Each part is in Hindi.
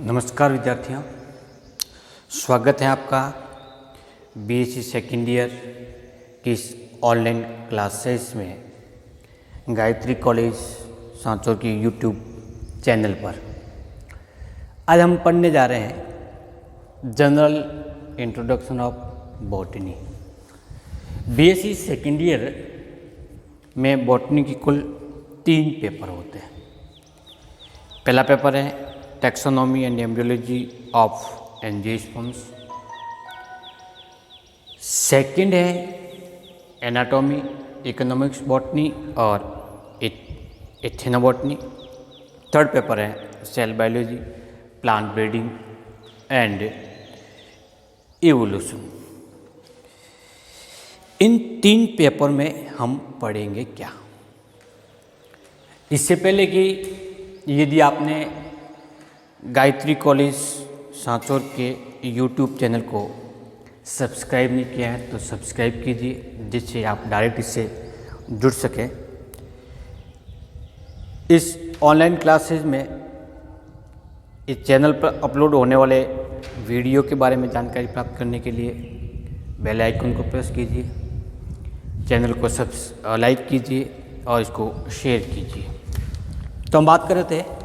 नमस्कार विद्यार्थियों, स्वागत है आपका बीएससी सेकेंड ईयर की इस ऑनलाइन क्लासेस में गायत्री कॉलेज सांचौर की यूट्यूब चैनल पर। आज हम पढ़ने जा रहे हैं general introduction of botany. BSc second year में बॉटनी की कुल 3 पेपर होते हैं। पहला पेपर है taxonomy and embryology of angiosperms. Second है एनाटॉमी, इकोनॉमिक्स बॉटनी और एथेनोबॉटनी। थर्ड पेपर है cell biology, plant breeding and evolution. इन 3 पेपर में हम पढ़ेंगे क्या? इससे पहले कि यदि आपने गायत्री कॉलेज सांचौर के यूट्यूब चैनल को सब्सक्राइब नहीं किया है तो सब्सक्राइब कीजिए, जिससे आप डायरेक्ट इससे जुड़ सकें। इस ऑनलाइन क्लासेस में इस चैनल पर अपलोड होने वाले वीडियो के बारे में जानकारी प्राप्त करने के लिए बेल आइकन को प्रेस कीजिए, चैनल को लाइक कीजिए और इसको शेयर कीजिए। तो हम बात कर रहे थे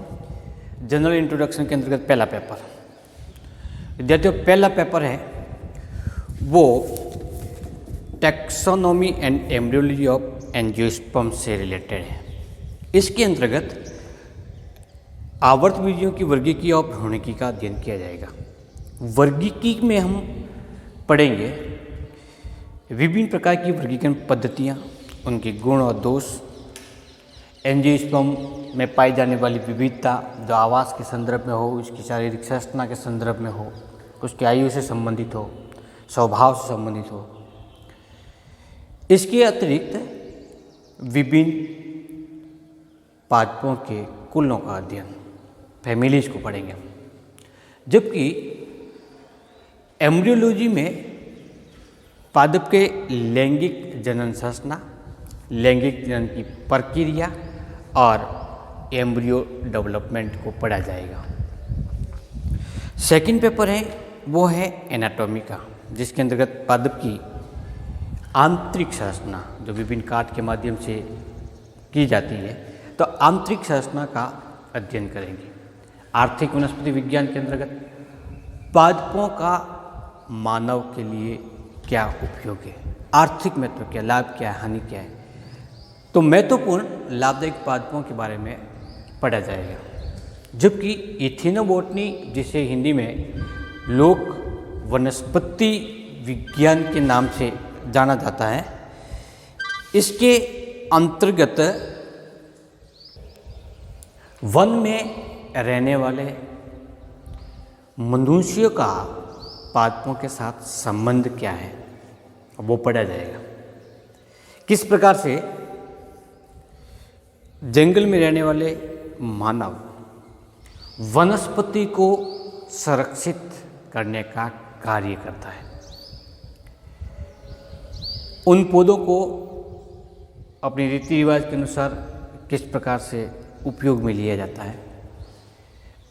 जनरल इंट्रोडक्शन के अंतर्गत पहला पेपर। विद्यार्थियों, पहला पेपर है वो taxonomy and embryology of angiosperms से रिलेटेड है। इसके अंतर्गत आवर्त बीजों की वर्गीकी और भ्रूणिकी का अध्ययन किया जाएगा। वर्गीकी में हम पढ़ेंगे विभिन्न प्रकार की वर्गीकरण पद्धतियाँ, उनके गुण और दोष, एंजियोस्पर्म में पाई जाने वाली विविधता जो आवास के संदर्भ में हो, उसकी शारीरिक संरचना के संदर्भ में हो, उसकी आयु से संबंधित हो, स्वभाव से संबंधित हो। इसके अतिरिक्त विभिन्न पादपों के कुलों का अध्ययन, फैमिलीज को पढ़ेंगे। जबकि एम्ब्रियोलॉजी में पादप के लैंगिक जनन संरचना, लैंगिक जनन की प्रक्रिया और एम्ब्रियो डेवलपमेंट को पढ़ा जाएगा। सेकंड पेपर है वो है एनाटॉमी का, जिसके अंतर्गत पादप की आंतरिक संरचना जो विभिन्न काट के माध्यम से की जाती है, तो आंतरिक संरचना का अध्ययन करेंगे। आर्थिक वनस्पति विज्ञान के अंतर्गत पादपों का मानव के लिए क्या उपयोग है, आर्थिक महत्व क्या, लाभ क्या है, हानि क्या है, तो महत्वपूर्ण लाभदायक पादपों के बारे में पढ़ा जाएगा। जबकि एथेनोबॉटनी, जिसे हिंदी में लोक वनस्पति विज्ञान के नाम से जाना जाता है, इसके अंतर्गत वन में रहने वाले मनुष्यों का पादपों के साथ संबंध क्या है वो पढ़ा जाएगा। किस प्रकार से जंगल में रहने वाले मानव वनस्पति को संरक्षित करने का कार्य करता है, उन पौधों को अपने रीति रिवाज के अनुसार किस प्रकार से उपयोग में लिया जाता है,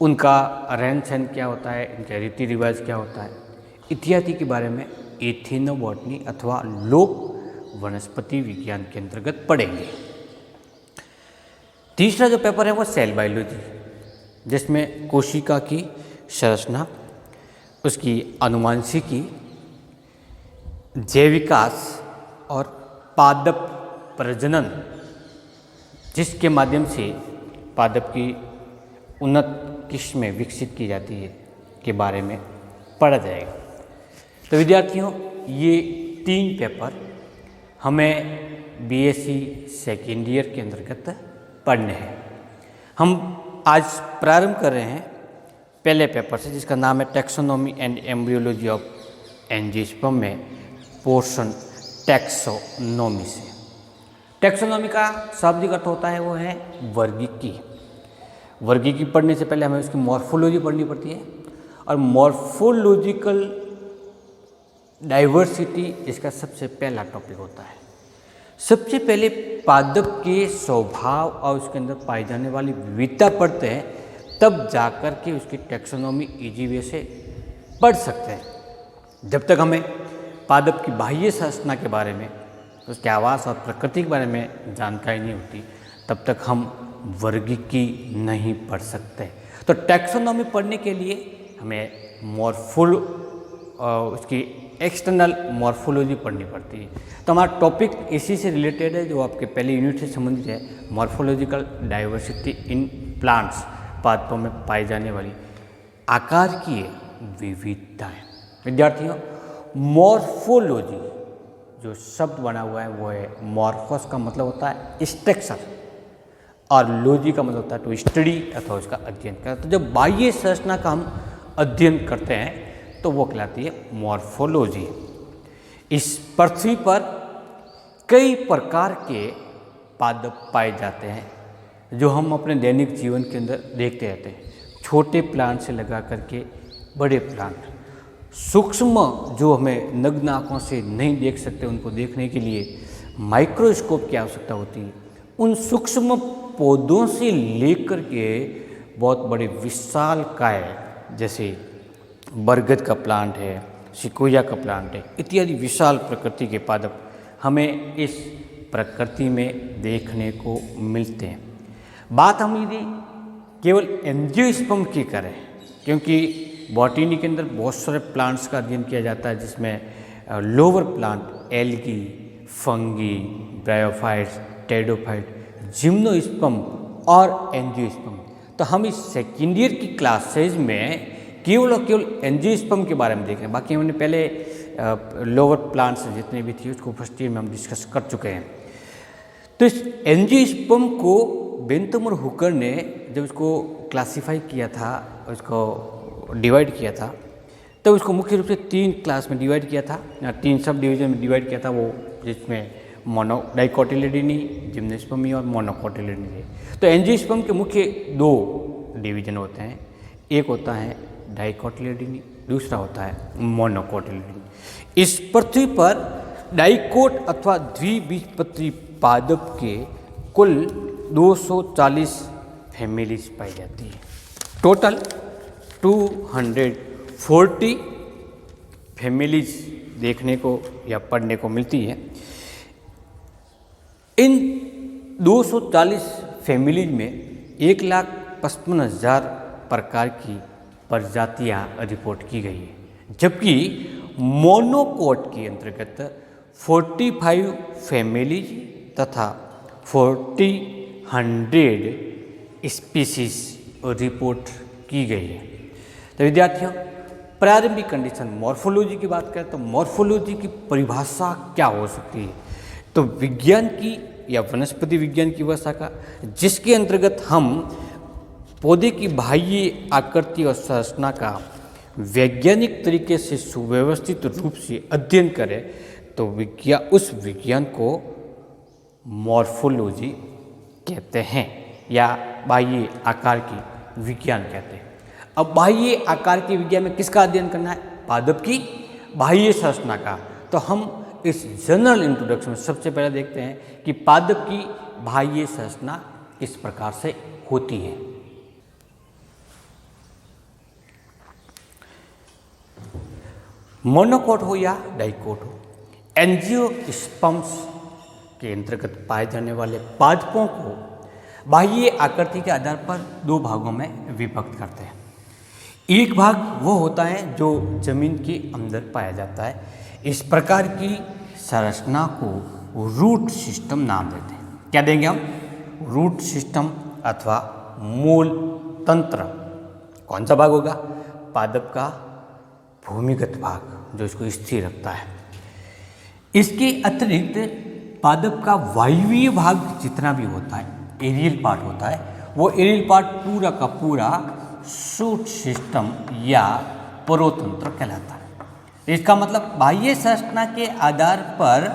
उनका रहन सहन क्या होता है, इनका रीति रिवाज क्या होता है, इत्यादि के बारे में एथेनोबॉटनी अथवा लोक वनस्पति विज्ञान के अंतर्गत पढ़ेंगे। तीसरा जो पेपर है वो सेल बायोलॉजी, जिसमें कोशिका की संरचना, उसकी अनुवांशिकी, जैव विकास और पादप प्रजनन, जिसके माध्यम से पादप की उन्नत किस्में विकसित की जाती है, के बारे में पढ़ा जाएगा। तो विद्यार्थियों, ये 3 पेपर हमें बीएससी सेकेंड ईयर के अंतर्गत पढ़ने हैं। हम आज प्रारंभ कर रहे हैं पहले पेपर से, जिसका नाम है taxonomy and embryology of angiosperm में पोर्शन टैक्सोनॉमी से। टैक्सोनॉमी का शाब्दिक अर्थ होता है वो है वर्गीकी। वर्गीकी पढ़ने से पहले हमें उसकी मॉर्फोलॉजी पढ़नी पड़ती है, और मॉर्फोलॉजिकल डाइवर्सिटी इसका सबसे पहला टॉपिक होता है। सबसे पहले पादप के स्वभाव और उसके अंदर पाई जाने वाली विविधता पढ़ते हैं, तब जाकर के उसकी टैक्सोनॉमी इजी वे से पढ़ सकते हैं। जब तक हमें पादप की बाह्य संरचना के बारे में, उसके आवास और प्रकृति के बारे में जानकारी नहीं होती, तब तक हम वर्गीकी नहीं पढ़ सकते। तो टैक्सोनॉमी पढ़ने के लिए हमें उसकी एक्सटर्नल मॉर्फोलॉजी पढ़नी पड़ती है। तो हमारा टॉपिक इसी से रिलेटेड है, जो आपके पहले यूनिट से संबंधित है, मॉर्फोलॉजिकल डाइवर्सिटी इन प्लांट्स, पादपों में पाई जाने वाली आकार की विविधताएं। विद्यार्थियों, मॉर्फोलॉजी जो शब्द बना हुआ है वो है मॉर्फोस का मतलब होता है स्ट्रक्चर और लॉजी का मतलब होता है टू स्टडी अथवा उसका अध्ययन करना। तो जब बाह्य संरचना का हम अध्ययन करते हैं तो वो कहलाती है मॉर्फोलॉजी। इस पृथ्वी पर कई प्रकार के पादप पाए जाते हैं जो हम अपने दैनिक जीवन के अंदर देखते रहते हैं, छोटे प्लांट से लगा करके बड़े प्लांट। सूक्ष्म जो हमें नग्न आँखों से नहीं देख सकते, उनको देखने के लिए माइक्रोस्कोप की आवश्यकता होती है। उन सूक्ष्म पौधों से लेकर के बहुत बड़े विशालकाय, जैसे बरगद का प्लांट है, सिकोया का प्लांट है, इत्यादि विशाल प्रकृति के पादप हमें इस प्रकृति में देखने को मिलते हैं। बात हम यदि केवल एंजियोस्पर्म की करें, क्योंकि बॉटनी के अंदर बहुत सारे प्लांट्स का अध्ययन किया जाता है, जिसमें lower plant algae, fungi, bryophytes, pteridophyte, gymnosperm और एंजियोस्पर्म। तो हम इस सेकेंड ईयर की क्लासेज में केवल और केवल एंजियोस्पर्म के बारे में देख रहे हैं। बाकी हमने पहले लोअर प्लांट्स जितने भी थी उसको फर्स्ट ईयर में हम डिस्कस कर चुके हैं। तो इस एंजियोस्पर्म को बेंथम और हुकर ने जब इसको क्लासीफाई किया था, उसको डिवाइड किया था, तो उसको मुख्य रूप से 3 क्लास में डिवाइड किया था, 3 सब डिवीजन में डिवाइड किया था, वो जिसमें डाइकोटिलेडनी, जिम्नोस्पर्मी और मोनोकोटिलेडनी थे। तो एंजियोस्पर्म के मुख्य 2 डिवीजन होते हैं, एक होता है डाइकोटिलेडनी, दूसरा होता है मोनोकोटिलेडनी। इस पृथ्वी पर डाइकोट अथवा द्विबीजपत्री पादप के कुल 240 फैमिलीज पाई जाती है। टोटल 240 फैमिलीज देखने को या पढ़ने को मिलती है। इन 240 फैमिलीज में 1,55,000 प्रकार की प्रजातियां रिपोर्ट की गई है, जबकि मोनोकोट के अंतर्गत 45 फैमिलीज तथा 400 स्पीसीज रिपोर्ट की गई है। तो विद्यार्थियों, प्रारंभिक कंडीशन मॉर्फोलॉजी की बात करें तो मॉर्फोलॉजी की परिभाषा क्या हो सकती है? तो विज्ञान की या वनस्पति विज्ञान की वह शाखा जिसके अंतर्गत हम पौधे की बाह्य आकृति और संरचना का वैज्ञानिक तरीके से सुव्यवस्थित रूप से अध्ययन करें, तो उस विज्ञान को मॉर्फोलॉजी कहते हैं या बाह्य आकार की विज्ञान कहते हैं। अब बाह्य आकार के विज्ञान में किसका अध्ययन करना है? पादप की बाह्य संरचना का। तो हम इस जनरल इंट्रोडक्शन में सबसे पहले देखते हैं कि पादप की बाह्य संरचना किस प्रकार से होती है। मोनोकोट हो या डाइकोट हो, एंजियोस्पर्म्स के अंतर्गत पाए जाने वाले पादपों को बाह्य आकृति के आधार पर 2 भागों में विभक्त करते हैं। एक भाग वो होता है जो जमीन के अंदर पाया जाता है। इस प्रकार की संरचना को रूट सिस्टम नाम देते हैं। क्या देंगे हम? रूट सिस्टम अथवा मूल तंत्र। कौन सा भाग होगा? पादप का भूमिगत भाग जो इसको स्थिर रखता है। इसके अतिरिक्त पादप का वायवीय भाग जितना भी होता है, एरियल पार्ट होता है, वो एरियल पार्ट पूरा का पूरा शूट सिस्टम या परोतंत्र कहलाता है। इसका मतलब बाह्य संरचना के आधार पर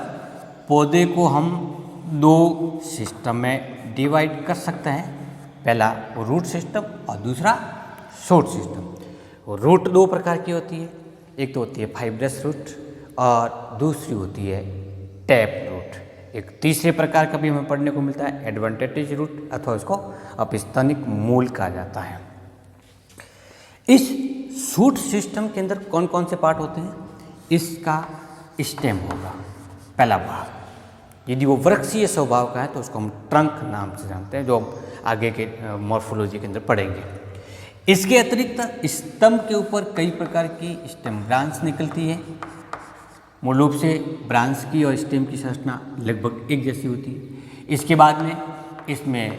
पौधे को हम 2 सिस्टम में डिवाइड कर सकते हैं। पहला रूट सिस्टम और दूसरा शूट सिस्टम। रूट 2 प्रकार की होती है, एक तो होती है फाइब्रस रूट और दूसरी होती है टैप रूट। एक तीसरे प्रकार का भी हमें पढ़ने को मिलता है एडवेंटेटिव रूट अथवा उसको अपस्तनिक मूल कहा जाता है। इस शूट सिस्टम के अंदर कौन कौन से पार्ट होते हैं? इसका स्टेम होगा पहला भाग। यदि वो वृक्षीय स्वभाव का है तो उसको हम ट्रंक नाम से जानते हैं, जो आगे के मॉर्फोलॉजी के अंदर पढ़ेंगे। इसके अतिरिक्त स्तंभ के ऊपर कई प्रकार की स्टेम ब्रांच निकलती है। मूल रूप से ब्रांच की और स्टेम की संरचना लगभग एक जैसी होती है। इसके बाद में इसमें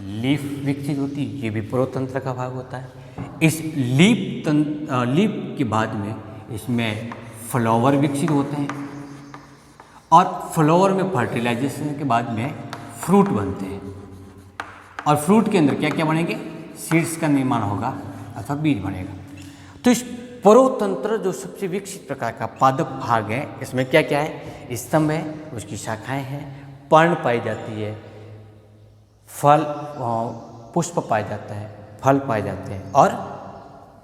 लीफ विकसित होती है, ये भी प्रोतंत्र का भाग होता है। इस लीफ के बाद में इसमें फ्लावर विकसित होते हैं और फ्लावर में फर्टिलाइजेशन के बाद में फ्रूट बनते हैं और फ्रूट के अंदर क्या क्या बनेंगे? सीड्स का निर्माण होगा अथवा बीज बनेगा। तो इस प्रोतंत्र जो सबसे विकसित प्रकार का पादप भाग है, इसमें क्या क्या है? स्तंभ है, उसकी शाखाएं हैं, पर्ण पाई जाती है, फल पुष्प पाया जाता है, फल पाए जाते हैं और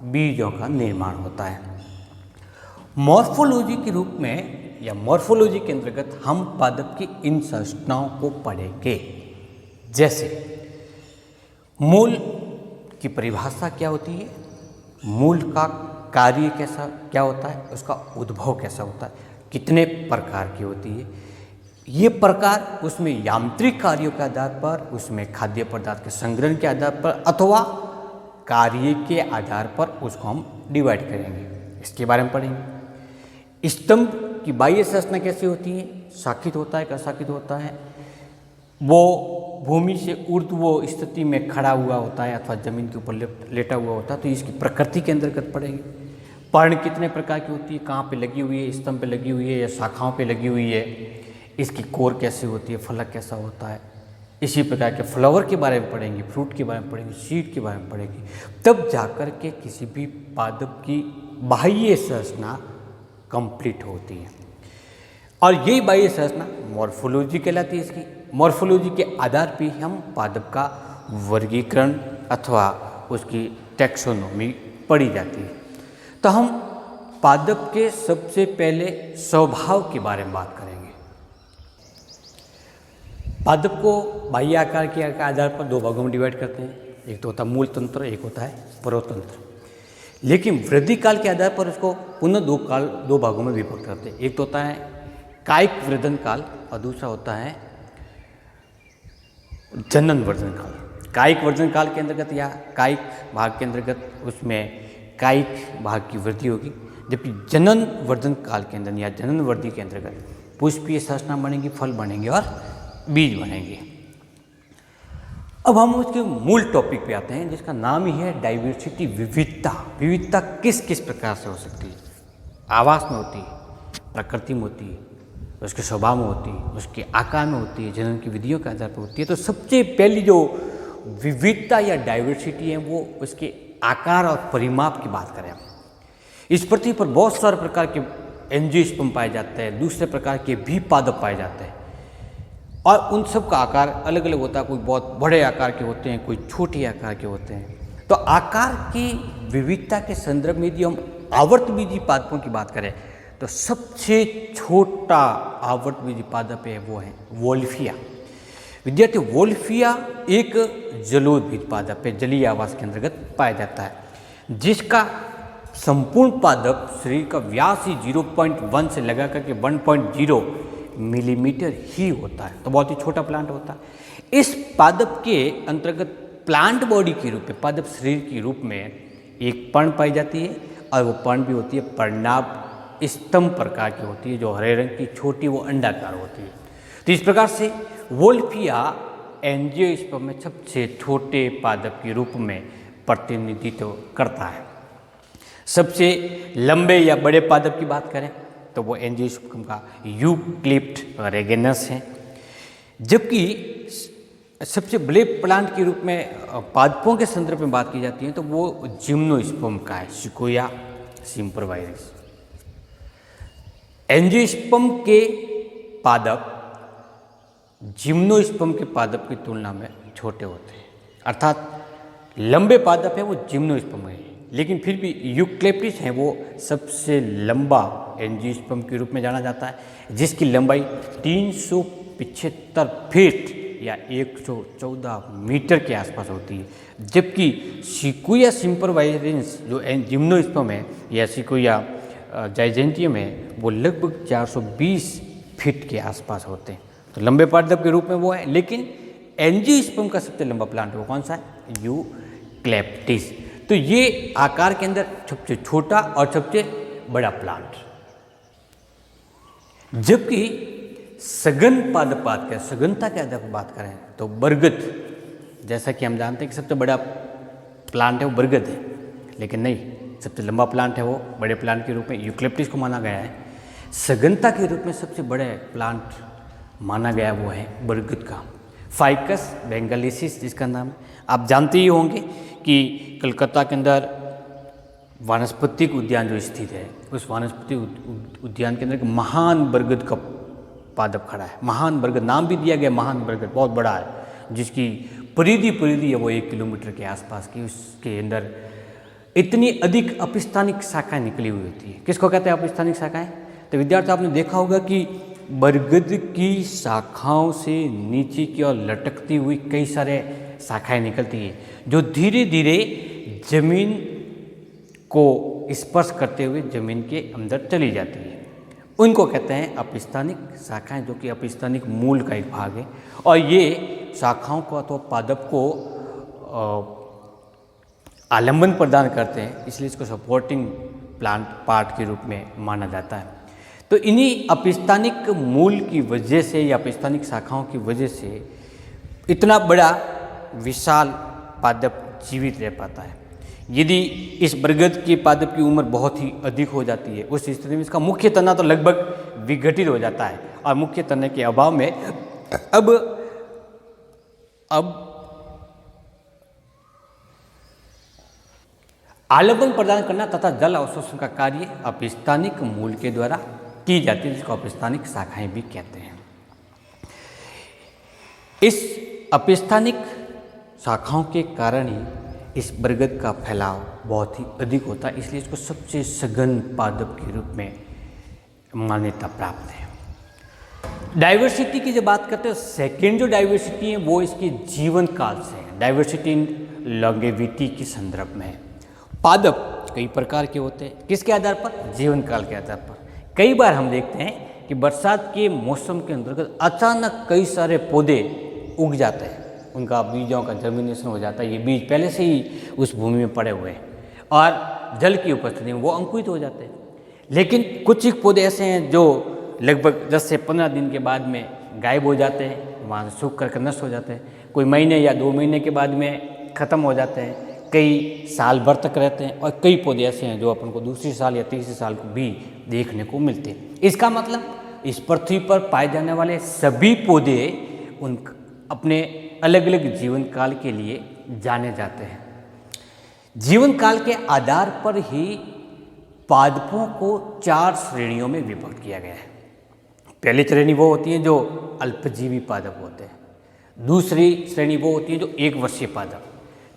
बीजों का निर्माण होता है। मॉर्फोलॉजी के रूप में या मॉर्फोलॉजी के अंतर्गत हम पादप की इन संरचनाओं को पढ़ेंगे। जैसे मूल की परिभाषा क्या होती है, मूल का कार्य कैसा क्या होता है, उसका उद्भव कैसा होता है, कितने प्रकार की होती है, ये प्रकार उसमें यांत्रिक कार्यों के आधार पर, उसमें खाद्य पदार्थ के संग्रहण के आधार पर अथवा कार्य के आधार पर उसको हम डिवाइड करेंगे। इसके बारे में पढ़ेंगे। स्तंभ की बाह्य संरचना कैसी होती है, शाखित होता है, अशाखित होता है, वो भूमि से ऊर्ध्व स्थिति में खड़ा हुआ होता है अथवा जमीन के ऊपर लेटा हुआ होता है, तो इसकी प्रकृति के अंतर्गत पढ़ेंगे। पर्ण कितने प्रकार की होती है, कहाँ पे लगी हुई है, स्तंभ पे लगी हुई है या शाखाओं पे लगी हुई है, इसकी कोर कैसी होती है, फलक कैसा होता है। इसी प्रकार के फ्लावर के बारे में पढ़ेंगे, फ्रूट के बारे में पढ़ेंगे, सीड के बारे में पढ़ेंगे। तब जाकर के किसी भी पादप की बाह्य संरचना कंप्लीट होती है और यही बाह्य संरचना मॉर्फोलॉजी कहलाती है। इसकी मॉर्फोलॉजी के आधार पर हम पादप का वर्गीकरण अथवा उसकी टैक्सोनॉमी पढ़ी जाती है। तो हम पादप के सबसे पहले स्वभाव के बारे में बात करेंगे। पादप को बाह्य आकार के आधार पर दो भागों में डिवाइड करते हैं, एक तो होता है मूल तंत्र, एक होता है परोतंत्र। लेकिन वृद्धि काल के आधार पर इसको पुनः दो भागों में विभक्त करते हैं। एक तो होता है कायिक वृद्धन काल और दूसरा होता है जनन वर्धन काल। कायिक वर्धन काल के अंतर्गत या कायिक भाग के अंतर्गत उसमें कायिक भाग की वृद्धि होगी, जबकि जनन वर्धन काल के अंदर या जनन वृद्धि के अंतर्गत पुष्पीय संरचना बनेगी, फल बनेंगे और बीज बनेंगे। अब हम उसके मूल टॉपिक पे आते हैं, जिसका नाम ही है डाइवर्सिटी, विविधता। विविधता किस किस प्रकार से हो सकती है? आवास में होती है, प्रकृति में होती है, उसके स्वभाव में होती है, उसके आकार में होती है, जनन की विधियों के आधार पर होती है। तो सबसे पहली जो विविधता या डाइवर्सिटी है वो उसके आकार और परिमाप की बात करें। इस पृथ्वी पर बहुत सारे प्रकार के एंजियोस्पर्म पाए जाते हैं, दूसरे प्रकार के भी पादप पाए जाते हैं और उन सब का आकार अलग अलग होता है। कोई बहुत बड़े आकार के होते हैं, कोई छोटे आकार के होते हैं। तो आकार की विविधता के संदर्भ में यदि हम आवर्तबीजी पादपों की बात करें तो सबसे छोटा आवर्तबीजी पादप है वो है वोल्फिया। विद्यार्थी, वोल्फिया एक जलोद्भिद पादप है, जलीय आवास के अंतर्गत पाया जाता है, जिसका संपूर्ण पादप शरीर का व्यास ही 0.1 से लगा करके 1.0 मिलीमीटर ही होता है। तो बहुत ही छोटा प्लांट होता है। इस पादप के अंतर्गत प्लांट बॉडी के रूप में, पादप शरीर के रूप में एक पर्ण पाई जाती है और वो पर्ण भी होती है पर्णाभ स्तंभ प्रकार की होती है, जो हरे रंग की छोटी वो अंडाकार होती है। तो इस प्रकार से वोल्फिया एंजियोस्पर्म में सबसे छोटे पादप के रूप में प्रतिनिधित्व करता है। सबसे लंबे या बड़े पादप की बात करें तो वो एंजियोस्पर्म का यूक्लिप्ट रेगेनस है, जबकि सबसे बड़े प्लांट के रूप में पादपों के संदर्भ में बात की जाती है तो वो जिम्नोस्पर्म का है, सिकोया सिम्परवाइरिस। एंजियोस्पर्म के पादप जिम्नोस्पर्म के पादप की तुलना में छोटे होते हैं, अर्थात लंबे पादप है वो जिम्नोस्पर्म है, लेकिन फिर भी यूक्लिप्टस है वो सबसे लंबा एंजियोस्पर्म के रूप में जाना जाता है, जिसकी लंबाई 375 फीट या 114 मीटर के आसपास होती है, जबकि सिकुया सिम्परवायरेंस जो जिम्नोस्पर्म है या सिकुया जाइजेंटियम है वो लगभग 420 फीट के आसपास होते हैं। तो लंबे पादप के रूप में वो है, लेकिन एंजियोस्पर्म का सबसे लंबा प्लांट है वो कौन सा है? यूक्लिप्टिस। तो ये आकार के अंदर सबसे छोटा और सबसे बड़ा प्लांट। जबकि सघन पादप बात करें, सघनता के आधार पर बात करें तो बरगद, जैसा कि हम जानते हैं कि सबसे बड़ा प्लांट है वो बरगद है, लेकिन नहीं, सबसे लंबा प्लांट है वो बड़े प्लांट के रूप में यूक्लिप्टिस को माना गया है। सघनता के रूप में सबसे बड़े प्लांट माना गया वो है बरगद का। फाइकस बेंगालिसिस जिसका नाम है, आप जानते ही होंगे कि कलकत्ता के अंदर वानस्पतिक उद्यान जो स्थित है, उस वानस्पतिक उद्यान के अंदर एक महान बरगद का पादप खड़ा है। महान बरगद नाम भी दिया गया, महान बरगद बहुत बड़ा है, जिसकी परिधि है वो 1 किलोमीटर के आसपास की। उसके अंदर इतनी अधिक अपस्थानिक शाखाएं निकली हुई होती है। किसको कहते हैं अपस्थानिक शाखाएं? तो विद्यार्थी आपने देखा होगा कि बरगद की शाखाओं से नीचे की ओर लटकती हुई कई सारे शाखाएं निकलती है, जो धीरे धीरे जमीन को स्पर्श करते हुए जमीन के अंदर चली जाती है। उनको कहते हैं अपस्थानिक शाखाएं, जो कि अपस्थानिक मूल का एक भाग है। और ये शाखाओं को अथवा पादप को आलंबन प्रदान करते हैं, इसलिए इसको सपोर्टिंग प्लांट पार्ट के रूप में माना जाता है। तो इन्हीं अपस्थानिक मूल की वजह से या अपस्थानिक शाखाओं की वजह से इतना बड़ा विशाल पादप जीवित रह पाता है। यदि इस बरगद के पादप की उम्र बहुत ही अधिक हो जाती है, उस स्थिति में इसका मुख्य तना तो लगभग विघटित हो जाता है, और मुख्य तने के अभाव में अब आलंबन प्रदान करना तथा जल अवशोषण का कार्य अपस्थानिक मूल के द्वारा की जाती है, जिसको अपस्थानिक शाखाएं भी कहते हैं। इस अपस्थानिक शाखाओं के कारण ही इस बरगद का फैलाव बहुत ही अधिक होता है, इसलिए इसको सबसे सघन पादप के रूप में मान्यता प्राप्त है। डाइवर्सिटी की जब बात करते हैं, सेकेंड जो डाइवर्सिटी है वो इसके जीवन काल से है। डाइवर्सिटी इन लॉन्गेविटी के संदर्भ में है। पादप कई प्रकार के होते हैं, किसके आधार पर? जीवन काल के आधार पर। कई बार हम देखते हैं कि बरसात के मौसम के अंतर्गत अचानक कई सारे पौधे उग जाते हैं, उनका बीजों का जर्मिनेशन हो जाता है, ये बीज पहले से ही उस भूमि में पड़े हुए हैं और जल की उपस्थिति में वो अंकुरित हो जाते हैं। लेकिन कुछ एक पौधे ऐसे हैं जो लगभग 10 से 15 दिन के बाद में गायब हो जाते हैं, वहाँ से सूख करके नष्ट हो जाते हैं। कोई महीने या 2 महीने के बाद में ख़त्म हो जाते हैं, कई साल भर तक रहते हैं, और कई पौधे ऐसे हैं जो अपन को दूसरी साल या तीसरी साल को भी देखने को मिलते हैं। इसका मतलब इस पृथ्वी पर पाए जाने वाले सभी पौधे उन अपने अलग अलग जीवन काल के लिए जाने जाते हैं। जीवन काल के आधार पर ही पादपों को 4 श्रेणियों में विभक्त किया गया है। पहली श्रेणी वो होती है जो अल्पजीवी पादप होते हैं, दूसरी श्रेणी वो होती है जो 1 वर्षीय पादप,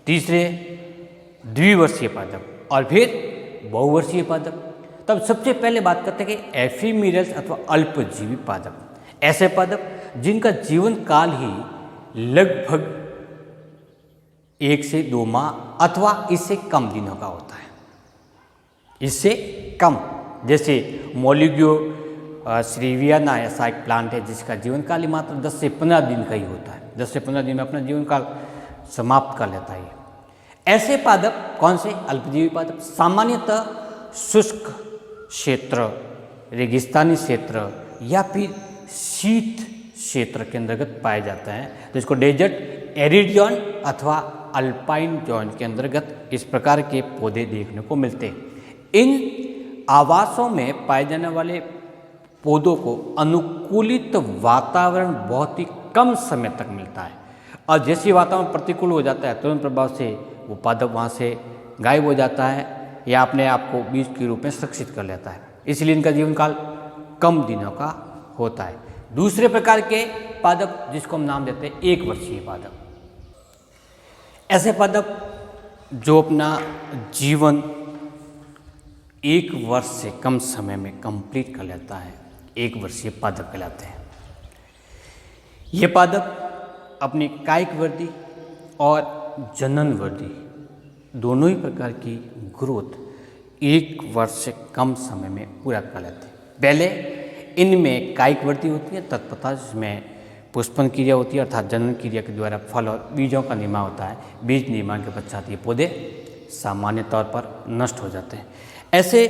तीसरे द्विवर्षीय पादप, और फिर बहुवर्षीय पादप। तब सबसे पहले बात करते हैं कि एफीमेरल्स अथवा अल्पजीवी पादप, ऐसे पादप जिनका जीवन काल ही लगभग 1 से 2 माह अथवा इससे कम दिनों का होता है, इससे कम। जैसे मोलिग्यो श्रीवियाना ऐसा एक प्लांट है जिसका जीवन काल ही मात्र 10 से 15 दिन का ही होता है, 10 से 15 दिन में अपना जीवन काल समाप्त कर लेता है। ऐसे पादप कौन से? अल्पजीवी पादप सामान्यतः शुष्क क्षेत्र, रेगिस्तानी क्षेत्र या फिर शीत क्षेत्र के अंतर्गत पाए जाते हैं, तो इसको डेजर्ट, एरिड जोन अथवा अल्पाइन जोन के अंतर्गत इस प्रकार के पौधे देखने को मिलते हैं। इन आवासों में पाए जाने वाले पौधों को अनुकूलित वातावरण बहुत ही कम समय तक मिलता है, और जैसे वातावरण प्रतिकूल हो जाता है तुरंत प्रभाव से वो पादप वहाँ से गायब हो जाता है या अपने आप को बीज के रूप में सुरक्षित कर लेता है, इसलिए इनका जीवन काल कम दिनों का होता है। दूसरे प्रकार के पादप जिसको हम नाम देते हैं 1 वर्षीय पादप, ऐसे पादप जो अपना जीवन 1 वर्ष से कम समय में कंप्लीट कर लेता है, 1 वर्षीय पादप कहलाते हैं। ये पादप अपनी कायिक वृद्धि और जनन वृद्धि दोनों ही प्रकार की ग्रोथ 1 वर्ष से कम समय में पूरा कर लेते हैं। पहले इनमें कायिक वृद्धि होती है, तत्पश्चात इसमें पुष्पन क्रिया होती है अर्थात जनन क्रिया के द्वारा फल और बीजों का निर्माण होता है। बीज निर्माण के पश्चात ये पौधे सामान्य तौर पर नष्ट हो जाते हैं। ऐसे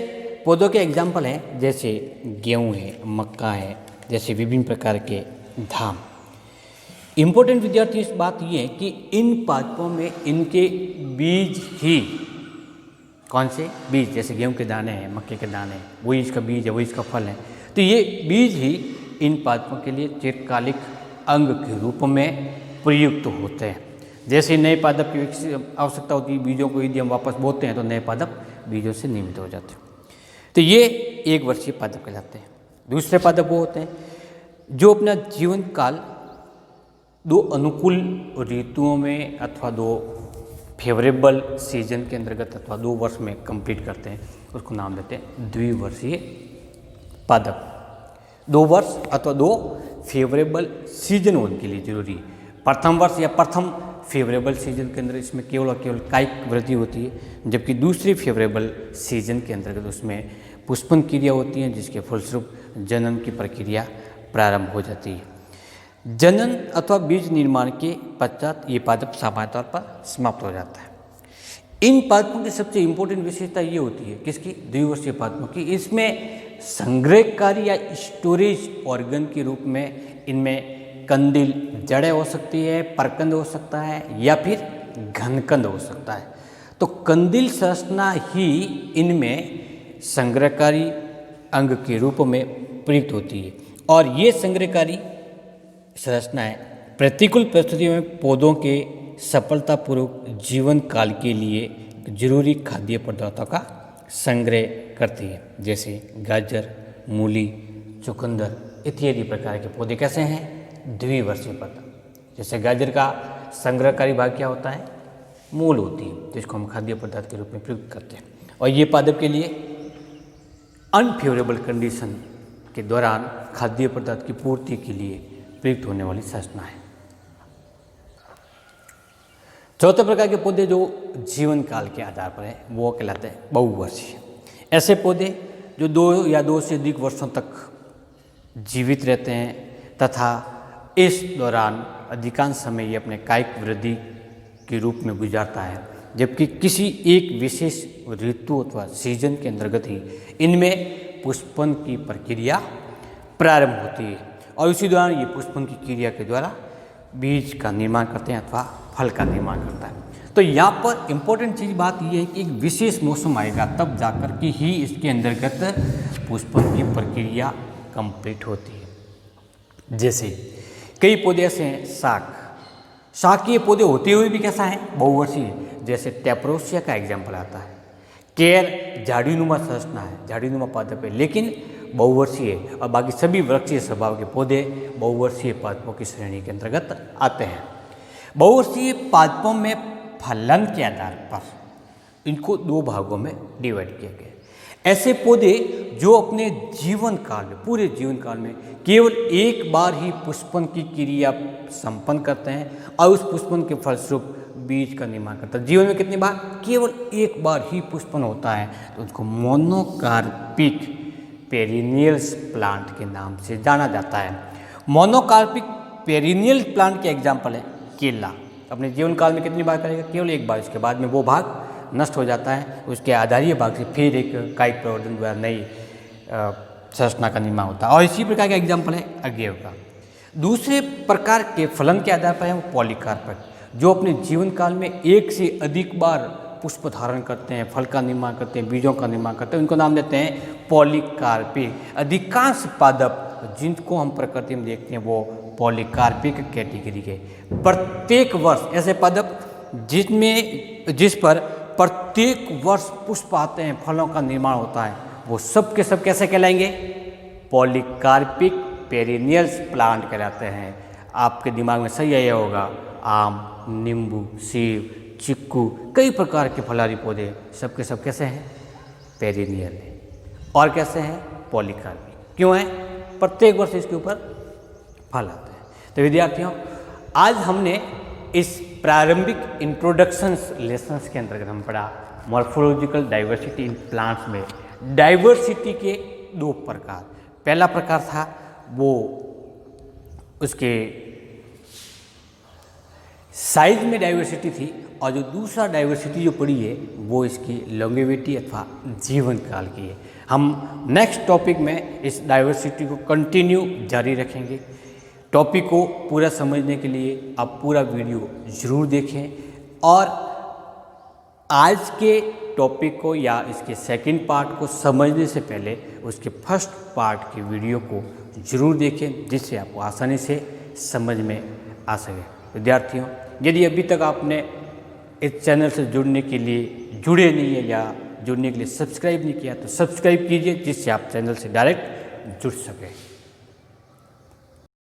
पौधों के एग्जाम्पल हैं जैसे गेहूँ है, मक्का है, जैसे विभिन्न प्रकार के धान। इम्पोर्टेंट विद्यार्थी इस बात ये है कि इन पादपों में इनके बीज ही, कौन से बीज, जैसे गेहूं के दाने हैं, मक्के के दाने हैं, वही इसका बीज है, वही इसका फल है, तो ये बीज ही इन पादपों के लिए चिरकालिक अंग के रूप में प्रयुक्त होते हैं। जैसे नए पादप की विकसित आवश्यकता होती है, बीजों को यदि हम वापस बोते हैं तो नए पादप बीजों से निर्मित हो जाते हैं। तो ये 1 वर्षीय पादप कहलाते हैं। दूसरे पादप वो होते हैं जो अपना जीवन काल 2 अनुकूल ऋतुओं में अथवा 2 फेवरेबल सीजन के अंतर्गत अथवा 2 वर्ष में कंप्लीट करते हैं, उसको नाम देते हैं द्विवर्षीय पादप। 2 वर्ष अथवा 2 फेवरेबल सीजन उनके लिए जरूरी है। प्रथम वर्ष या प्रथम फेवरेबल सीजन के अंदर इसमें केवल और केवल कायिक वृद्धि होती है, जबकि दूसरी फेवरेबल सीजन के अंतर्गत उसमें पुष्पन क्रिया होती है, जिसके फलस्वरूप जनन की प्रक्रिया प्रारंभ हो जाती है। जनन अथवा बीज निर्माण के पश्चात ये पादप सामान्य तौर पर समाप्त हो जाता है। इन पादपों की सबसे इम्पोर्टेंट विशेषता ये होती है, किसकी, द्विवर्षीय पादपों की, इसमें संग्रहकारी या स्टोरेज ऑर्गन के रूप में इनमें कंदिल जड़ें हो सकती है, परकंद हो सकता है या फिर घनकंद हो सकता है। तो कंदिल संरचना ही इनमें संग्रहकारी अंग के रूप में प्रयुक्त होती है और ये संग्रहकारी संरचनाएं प्रतिकूल परिस्थितियों में पौधों के सफलतापूर्वक जीवन काल के लिए जरूरी खाद्य पदार्थों का संग्रह करती है। जैसे गाजर, मूली, चुकंदर इत्यादि प्रकार के पौधे कैसे हैं, द्विवर्षीय पादप। जैसे गाजर का संग्रहकारी भाग क्या होता है, मूल होती है, जिसको हम खाद्य पदार्थ के रूप में प्रयुक्त करते हैं। और ये पादप के लिए अनफेवरेबल कंडीशन के दौरान खाद्य पदार्थ की पूर्ति के लिए प्रयुक्त होने वाली संरचना है। चौथे प्रकार के पौधे जो जीवन काल के आधार पर है वो कहलाते हैं बहुवर्षीय। ऐसे पौधे जो 2 या 2 से अधिक वर्षों तक जीवित रहते हैं तथा इस दौरान अधिकांश समय ये अपने कायिक वृद्धि के रूप में गुजारता है, जबकि किसी एक विशेष ऋतु अथवा सीजन के अंतर्गत ही इनमें पुष्पन की प्रक्रिया प्रारंभ होती है और उसी दौरान ये पुष्पन की क्रिया के द्वारा बीज का निर्माण करते हैं अथवा फल का निर्माण करता है। तो यहाँ पर इम्पोर्टेंट चीज़ बात यह है कि एक विशेष मौसम आएगा तब जाकर के ही इसके अंतर्गत पुष्पन की प्रक्रिया कंप्लीट होती है। जैसे कई पौधे ऐसे हैं, शाक के पौधे होते हुए भी कैसा है, बहुवर्षीय। जैसे टेपरोसिया का एग्जाम्पल आता है। केर झाड़ीनुमा संरचना है, झाड़ीनुमा पादप है, लेकिन बहुवर्षीय है और बाकी सभी वृक्षीय स्वभाव के पौधे बहुवर्षीय पादपों की श्रेणी के अंतर्गत आते हैं। बहुवर्षीय पादपों में फलन के आधार पर इनको 2 भागों में डिवाइड किया गया। ऐसे पौधे जो अपने जीवन काल में, पूरे जीवन काल में केवल एक बार ही पुष्पन की क्रिया संपन्न करते हैं और उस पुष्पन के फलस्वरूप बीज का निर्माण करता है। जीवन में कितनी बार, केवल एक बार ही पुष्पन होता है, तो उसको मोनोकार्पिक पेरिनियल्स प्लांट के नाम से जाना जाता है। मोनोकार्पिक पेरिनियल प्लांट के एग्जाम्पल है केला। अपने जीवन काल में कितनी बार करेगा, केवल एक बार, उसके बाद में वो भाग नष्ट हो जाता है, उसके आधारीय भाग से फिर एक कायिक प्रवर्धन द्वारा नई संरचना का निर्माण होता है। और इसी प्रकार का एग्जाम्पल है अगेव का। दूसरे प्रकार के फलन के आधार पर है वो पॉलीकार्पक, जो अपने जीवन काल में एक से अधिक बार पुष्प धारण करते हैं, फल का निर्माण करते हैं, बीजों का निर्माण करते हैं, उनको नाम देते हैं पॉलीकार्पिक। अधिकांश पादप जिनको हम प्रकृति में देखते हैं वो पॉलीकार्पिक कैटेगरी के। प्रत्येक वर्ष ऐसे पादप जिस पर प्रत्येक वर्ष पुष्प आते हैं, फलों का निर्माण होता है, वो सब के सब कैसे कहलाएंगे, पॉलीकार्पिक पेरिनियल्स प्लांट कहलाते हैं। आपके दिमाग में सही आया होगा, आम, नींबू, सेब, चिक्कू, कई प्रकार के फलारी पौधे सब के सब कैसे हैं, पेरिनियल है। और कैसे हैं, पॉलीकार्पिक। क्यों है, प्रत्येक वर्ष इसके ऊपर फल आते हैं। तो विद्यार्थियों, आज हमने इस प्रारंभिक इंट्रोडक्शंस लेसन्स के अंतर्गत हम पढ़ा मॉर्फोलॉजिकल डाइवर्सिटी इन प्लांट्स में डाइवर्सिटी के दो प्रकार। पहला प्रकार था वो उसके साइज में डाइवर्सिटी थी, और जो दूसरा डाइवर्सिटी जो पड़ी है वो इसकी लॉन्गेविटी अथवा जीवन काल की है। हम नेक्स्ट टॉपिक में इस डाइवर्सिटी को कंटिन्यू जारी रखेंगे। टॉपिक को पूरा समझने के लिए आप पूरा वीडियो ज़रूर देखें, और आज के टॉपिक को या इसके सेकंड पार्ट को समझने से पहले उसके फर्स्ट पार्ट के वीडियो को ज़रूर देखें, जिससे आपको आसानी से समझ में आ सके। विद्यार्थियों, यदि अभी तक आपने इस चैनल से जुड़ने के लिए जुड़े नहीं है या जुड़ने के लिए सब्सक्राइब नहीं किया तो सब्सक्राइब कीजिए, जिससे आप चैनल से डायरेक्ट जुड़ सकें।